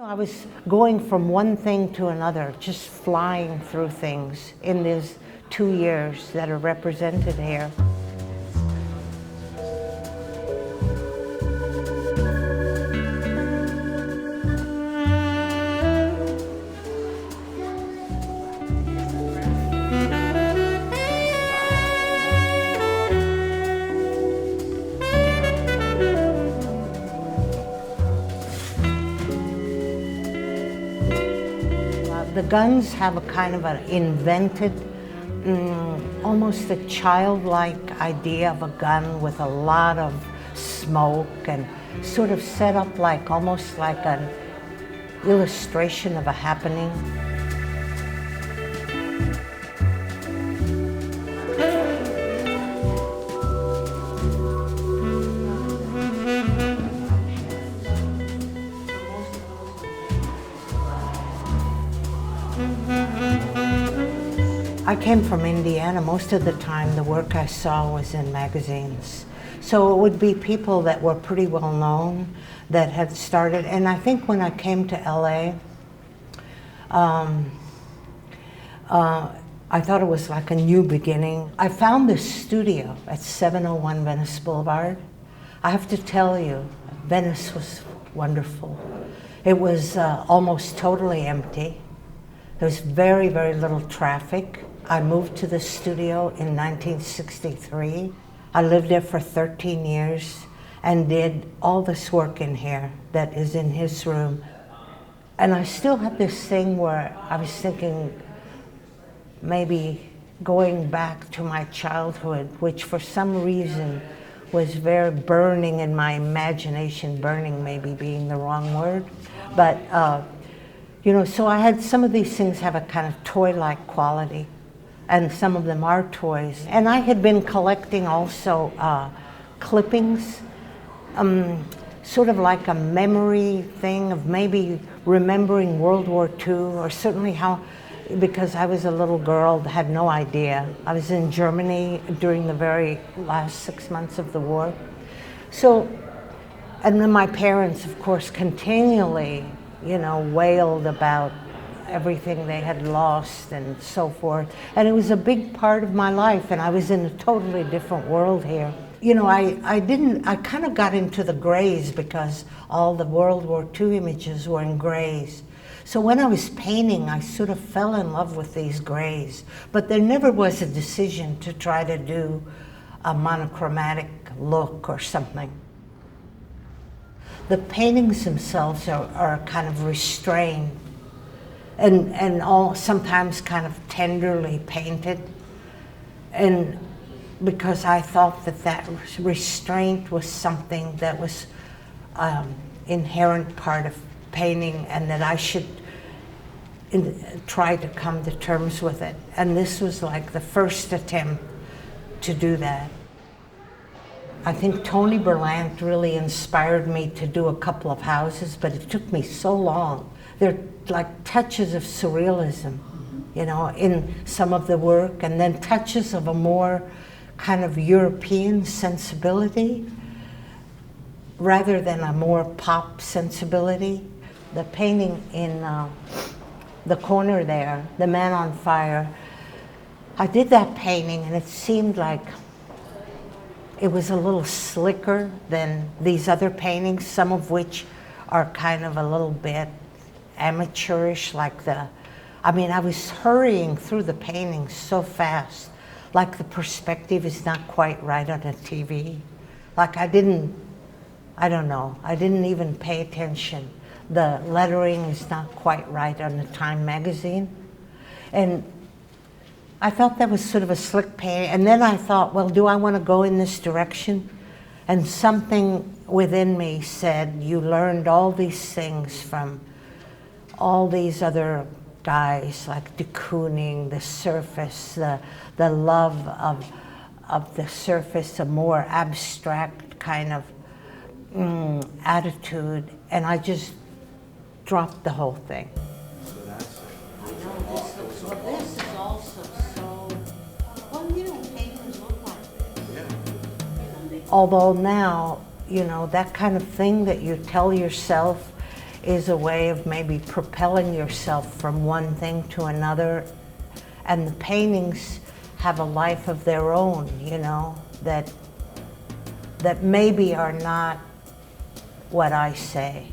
I was going from one thing to another, just flying through things in these 2 years that are represented here. The guns have a kind of an invented, almost a childlike idea of a gun with a lot of smoke and sort of set up like almost like an illustration of a happening. I came from Indiana. Most of the time the work I saw was in magazines. So it would be people that were pretty well known that had started. And I think when I came to LA, I thought it was like a new beginning. I found this studio at 701 Venice Boulevard. I have to tell you, Venice was wonderful. It was almost totally empty. There was very, very little traffic. I moved to the studio in 1963. I lived there for 13 years and did all this work in here that is in his room. And I still had this thing where I was thinking maybe going back to my childhood, which for some reason was very burning in my imagination, burning maybe being the wrong word. But you know, so I had some of these things have a kind of toy-like quality, and some of them are toys. And I had been collecting also clippings, sort of like a memory thing of maybe remembering World War II, or certainly how, because I was a little girl, had no idea. I was in Germany during the very last 6 months of the war. So, and then my parents, of course, continually, you know, wailed about everything they had lost and so forth. And it was a big part of my life, and I was in a totally different world here. You know, I kind of got into the grays because all the World War II images were in grays. So when I was painting, I sort of fell in love with these grays. But there never was a decision to try to do a monochromatic look or something. The paintings themselves are kind of restrained and all sometimes kind of tenderly painted. And because I thought that that restraint was something that was inherent part of painting, and that I should try to come to terms with it. And this was like the first attempt to do that. I think Tony Berlant really inspired me to do a couple of houses, but it took me so long. They're like touches of surrealism, you know, in some of the work, and then touches of a more kind of European sensibility rather than a more pop sensibility. The painting in the corner there, The Man on Fire, I did that painting and it seemed like it was a little slicker than these other paintings, some of which are kind of a little bit amateurish, like I mean, I was hurrying through the paintings so fast, like the perspective is not quite right on a TV. Like I didn't even pay attention. The lettering is not quite right on the Time magazine. And I thought that was sort of a slick painting. And then I thought, well, do I want to go in this direction? And something within me said, you learned all these things from all these other guys, like de Kooning, the surface, the love of the surface, a more abstract kind of attitude, and I just dropped the whole thing. This is also so, well, you know, paintings look like this. Although now, you know, that kind of thing that you tell yourself is a way of maybe propelling yourself from one thing to another. And the paintings have a life of their own, you know, that maybe are not what I say.